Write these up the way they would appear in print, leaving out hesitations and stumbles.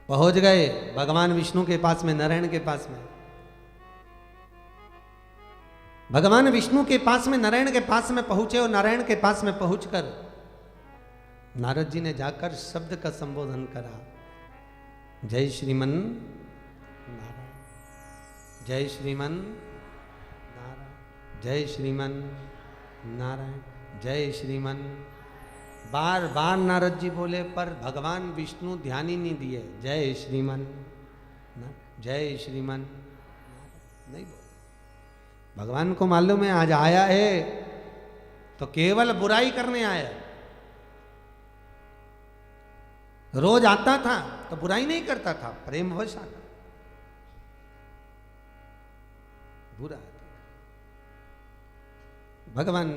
पहुंच गए भगवान विष्णु के पास में, नारायण के पास में। भगवान विष्णु के पास में, नारायण के पास में पहुंचे और नारायण के पास में पहुंचकर नारद जी ने जाकर शब्द का संबोधन करा, जय श्रीमन नारायण, जय श्रीमन नारायण, जय श्रीमन नारायण, जय श्रीमन। बार बार नारद जी बोले पर भगवान विष्णु ध्यान ही नहीं दिए, जय श्रीमन, जय श्रीमन नहीं बोले। भगवान को मालूम है आज आया है तो केवल बुराई करने आया। रोज आता था तो बुराई नहीं करता था, प्रेमवश आता, बुरा। भगवान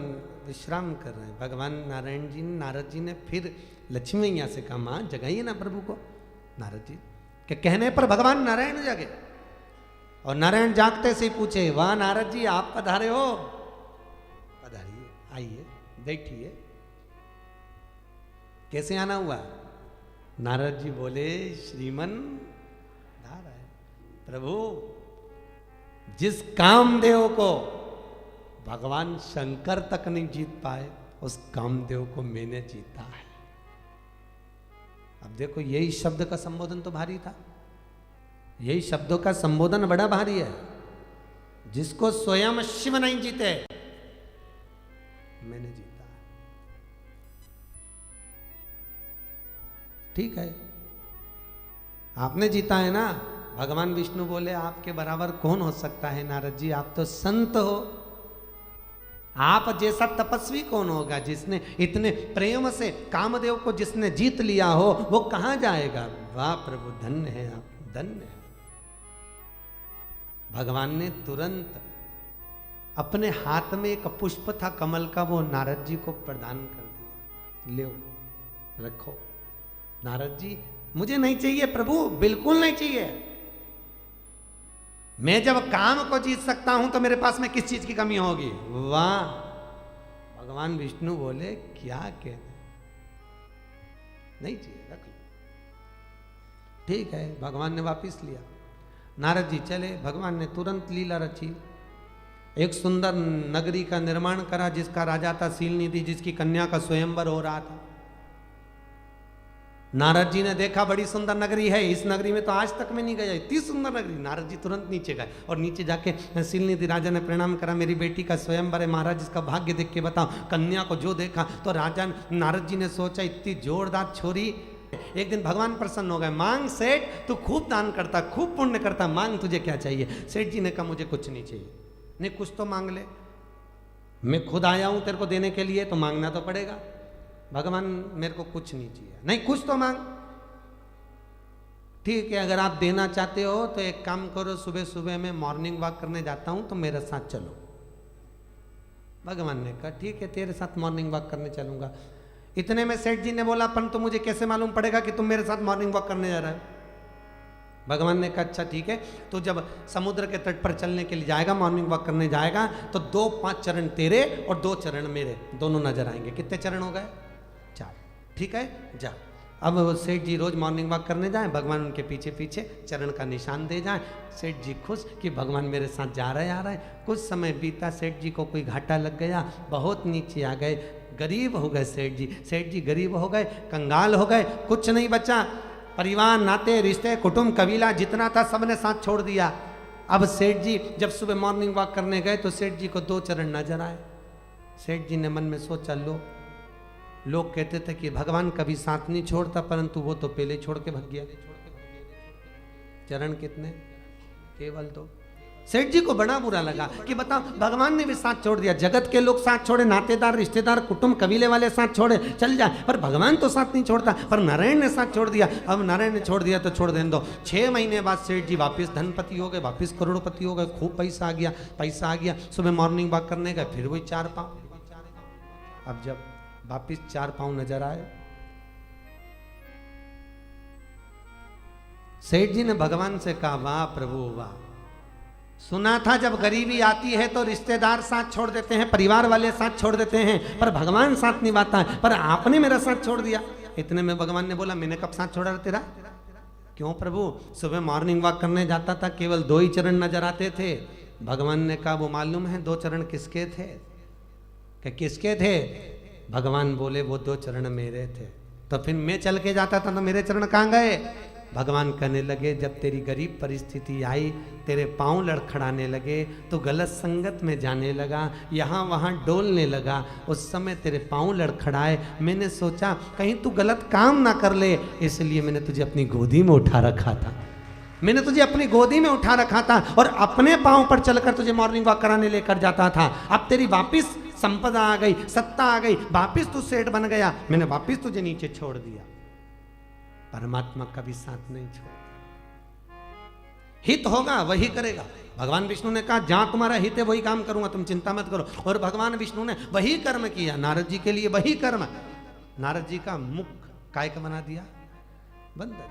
विश्राम कर रहे हैं। भगवान नारायण जी, नारद जी ने फिर लक्ष्मी मैया से कहा, मां जगाइए ना प्रभु को। नारद जी के कहने पर भगवान नारायण जागे और नारायण जागते से ही पूछे, वाह नारद जी आप पधारे हो? पधारिए, आइए, बैठिए। कैसे आना हुआ? नारद जी बोले, श्रीमन नारायण, प्रभु जिस कामदेव को भगवान शंकर तक नहीं जीत पाए, उस कामदेव को मैंने जीता है। अब देखो यही शब्द का संबोधन तो भारी था, यही शब्दों का संबोधन बड़ा भारी है। जिसको स्वयं शिव नहीं जीते, मैंने जीता है। ठीक है, आपने जीता है ना। भगवान विष्णु बोले, आपके बराबर कौन हो सकता है नारद जी, आप तो संत हो। आप जैसा तपस्वी कौन होगा जिसने इतने प्रेम से कामदेव को जिसने जीत लिया हो, वो कहां जाएगा। वाह प्रभु, धन्य है आप, धन्य है। भगवान ने तुरंत अपने हाथ में एक पुष्प था कमल का, वो नारद जी को प्रदान कर दिया, लो रखो। नारद जी, मुझे नहीं चाहिए प्रभु, बिल्कुल नहीं चाहिए। मैं जब काम को जीत सकता हूं तो मेरे पास में किस चीज की कमी होगी। वाह, भगवान विष्णु बोले, क्या कहते, नहीं चाहिए, रख लो। ठीक है, भगवान ने वापिस लिया। नारद जी चले। भगवान ने तुरंत लीला रची, एक सुंदर नगरी का निर्माण करा, जिसका राजा था शीलनिधि, जिसकी कन्या का स्वयंवर हो रहा था। नारद जी ने देखा बड़ी सुंदर नगरी है, इस नगरी में तो आज तक मैं नहीं गया, इतनी सुंदर नगरी। नारद जी तुरंत नीचे गए और नीचे जाके शीलनिधि राजा ने प्रणाम करा, मेरी बेटी का स्वयंवर है महाराज, इसका भाग्य देख के बताओ। कन्या को जो देखा तो राजा नारद जी ने सोचा, इतनी जोरदार छोरी। एक दिन भगवान प्रसन्न हो गए, मांग सेठ, तू खूब दान करता, खूब पुण्य करता, मांग तुझे क्या चाहिए। सेठ जी ने कहा, मुझे कुछ नहीं चाहिए। नहीं, कुछ तो मांग ले, मैं खुद आया हूं तेरे को देने के लिए, तो मांगना तो पड़ेगा। भगवान, मेरे को कुछ नहीं चाहिए। नहीं, कुछ तो मांग। ठीक है, अगर आप देना चाहते हो तो एक काम करो, सुबह सुबह मैं मॉर्निंग वॉक करने जाता हूं तो मेरे साथ चलो। भगवान ने कहा, ठीक है, तेरे साथ मॉर्निंग वॉक करने चलूंगा। इतने में सेठ जी ने बोला, परंतु मुझे कैसे मालूम पड़ेगा कि तुम मेरे साथ मॉर्निंग वॉक करने जा रहा है। भगवान ने कहा, अच्छा ठीक है, तो जब समुद्र के तट पर चलने के लिए जाएगा, मॉर्निंग वॉक करने जाएगा, तो 2-5 चरण तेरे और 2 चरण मेरे, दोनों नजर आएंगे। कितने चरण हो गए? 4। ठीक है, जा। अब सेठ जी रोज मॉर्निंग वॉक करने जाएं, भगवान उनके पीछे पीछे चरण का निशान दे जाएं। सेठ जी खुश कि भगवान मेरे साथ जा रहे आ रहे। कुछ समय बीता, सेठ जी को कोई घाटा लग गया, बहुत नीचे आ गए, गरीब हो गए सेठ जी। सेठ जी गरीब हो गए, कंगाल हो गए, कुछ नहीं बचा। परिवार, नाते, रिश्ते, कुटुंब, कबीला जितना था सबने साथ छोड़ दिया। अब सेठ जी जब सुबह मॉर्निंग वॉक करने गए तो सेठ जी को 2 चरण नजर आए। सेठ जी ने मन में सोचा, लो, लोग कहते थे कि भगवान कभी साथ नहीं छोड़ता, परंतु वो तो पहले छोड़ के भाग गया। चरण कितने? केवल 2। सेठ जी को बड़ा बुरा लगा कि बताओ, भगवान ने भी साथ छोड़ दिया, जगत के लोग साथ छोड़े, नातेदार, रिश्तेदार, कुटुंब, कबीले वाले साथ छोड़े, चल जाए, पर भगवान तो साथ नहीं छोड़ता। पर नारायण ने साथ छोड़ दिया। अब नारायण ने छोड़ दिया तो छोड़ देने दो। 6 महीने बाद सेठ जी वापिस धनपति हो गए, वापिस करोड़पति हो गए, खूब पैसा आ गया, पैसा आ गया। सुबह मॉर्निंग वॉक करने गए, फिर वही 4 पाँव। अब जब वापिस 4 पाँव नजर आए, सेठ जी ने भगवान से कहा, वाह प्रभु वाह, सुना था जब गरीबी आती है तो रिश्तेदार साथ छोड़ देते हैं, परिवार वाले साथ छोड़ देते हैं, पर भगवान साथ निभाता है, पर आपने मेरा साथ छोड़ दिया। इतने में भगवान ने बोला, मैंने कब साथ छोड़ा तेरा? क्यों प्रभु, सुबह मॉर्निंग वॉक करने जाता था, केवल 2 ही चरण नजर आते थे। भगवान ने कहा वो मालूम है 2 चरण किसके थे? कि किसके थे? भगवान बोले वो 2 चरण मेरे थे। तो फिर मैं चल के जाता था तो मेरे चरण कहाँ गए? भगवान कहने लगे जब तेरी गरीब परिस्थिति आई, तेरे पांव लड़खड़ाने लगे, तो गलत संगत में जाने लगा, यहाँ वहाँ डोलने लगा, उस समय तेरे पांव लड़खड़ाए, मैंने सोचा कहीं तू गलत काम ना कर ले, इसलिए मैंने तुझे अपनी गोदी में उठा रखा था। मैंने तुझे अपनी गोदी में उठा रखा था और अपने पांव पर चलकर तुझे मॉर्निंग वॉक कराने लेकर जाता था। अब तेरी वापिस संपदा आ गई, सत्ता आ गई, वापिस तू सेठ बन गया, मैंने वापिस तुझे नीचे छोड़ दिया। परमात्मा कभी साथ नहीं छोड़, हित होगा वही करेगा। भगवान विष्णु ने कहा जहां तुम्हारा हित है वही काम करूंगा, तुम चिंता मत करो। और भगवान विष्णु ने वही कर्म किया, नारद जी के लिए वही कर्म। नारद जी का मुख काय का बना दिया? बंदर।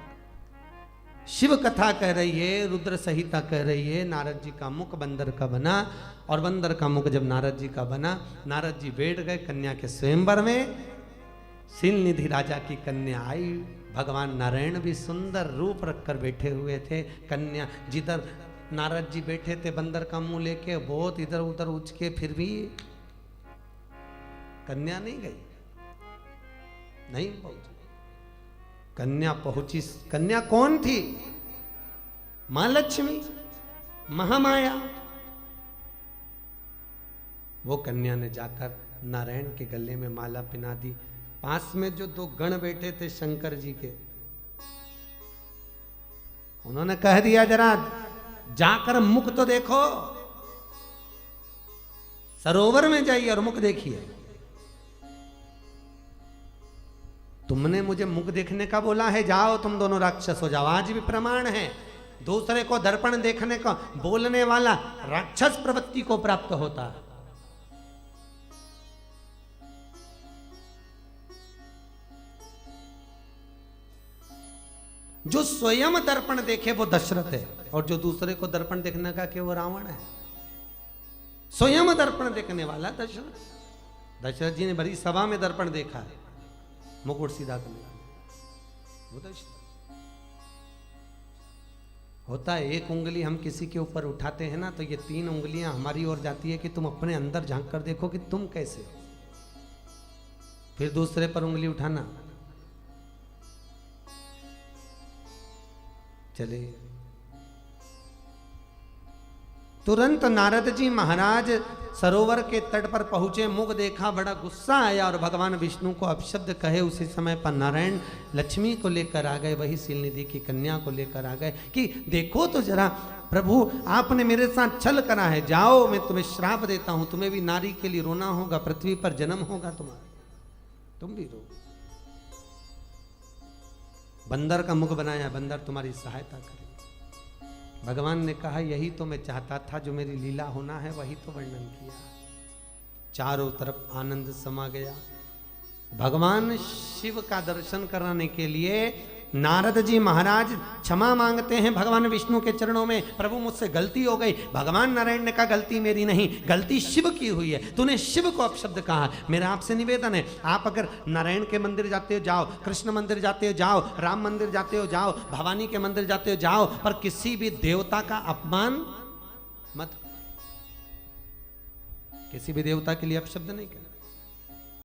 शिव कथा कह रही है, रुद्र संहिता कह रही है, नारद जी का मुख बंदर का बना। और बंदर का मुख जब नारद जी का बना, नारद जी बैठ गए कन्या के स्वयंवर में। शीलनिधि राजा की कन्या आई, भगवान नारायण भी सुंदर रूप रखकर बैठे हुए थे। कन्या जिधर नारद जी बैठे थे बंदर का मुंह लेके, बहुत इधर उधर उचके, फिर भी कन्या नहीं गई, नहीं पहुंची। कन्या पहुंची। कन्या कौन थी? मां लक्ष्मी, महामाया। वो कन्या ने जाकर नारायण के गले में माला पहना दी। पास में जो 2 गण बैठे थे शंकर जी के, उन्होंने कह दिया जरा जाकर मुख तो देखो, सरोवर में जाइए और मुख देखिए। तुमने मुझे मुख देखने का बोला है, जाओ तुम दोनों राक्षस हो जाओ। आज भी प्रमाण है, दूसरे को दर्पण देखने का बोलने वाला राक्षस प्रवृत्ति को प्राप्त होता है। जो स्वयं दर्पण देखे वो दशरथ है, और जो दूसरे को दर्पण देखने का कि वो रावण है। स्वयं दर्पण देखने वाला दशरथ। दशरथ जी ने बड़ी सभा में दर्पण देखा है, मुकुट सीधा करने वो दशरथ। होता है, एक उंगली हम किसी के ऊपर उठाते हैं ना, तो ये 3 उंगलियां हमारी ओर जाती है कि तुम अपने अंदर झांक कर देखो कि तुम कैसे हो। फिर दूसरे पर उंगली उठाना। चले तुरंत नारद जी महाराज सरोवर के तट पर पहुंचे, मुख देखा, बड़ा गुस्सा आया और भगवान विष्णु को अपशब्द कहे। उसी समय पर नारायण लक्ष्मी को लेकर आ गए, वही शीलनिधि की कन्या को लेकर आ गए कि देखो तो जरा प्रभु, आपने मेरे साथ छल करा है, जाओ मैं तुम्हें श्राप देता हूं, तुम्हें भी नारी के लिए रोना होगा, पृथ्वी पर जन्म होगा तुम्हारा, तुम भी रो। बंदर का मुख बनाया, बंदर तुम्हारी सहायता करे। भगवान ने कहा यही तो मैं चाहता था, जो मेरी लीला होना है वही तो वर्णन किया। चारों तरफ आनंद समा गया। भगवान शिव का दर्शन कराने के लिए नारद जी महाराज क्षमा मांगते हैं भगवान विष्णु के चरणों में, प्रभु मुझसे गलती हो गई। भगवान नारायण ने कहा गलती मेरी नहीं, गलती शिव की हुई है, तूने शिव को अपशब्द कहा। मेरा आपसे निवेदन है, आप अगर नारायण के मंदिर जाते हो जाओ, कृष्ण मंदिर जाते हो जाओ, राम मंदिर जाते हो जाओ, भवानी के मंदिर जाते हो जाओ, पर किसी भी देवता का अपमान मत, किसी भी देवता के लिए अपशब्द नहीं करना।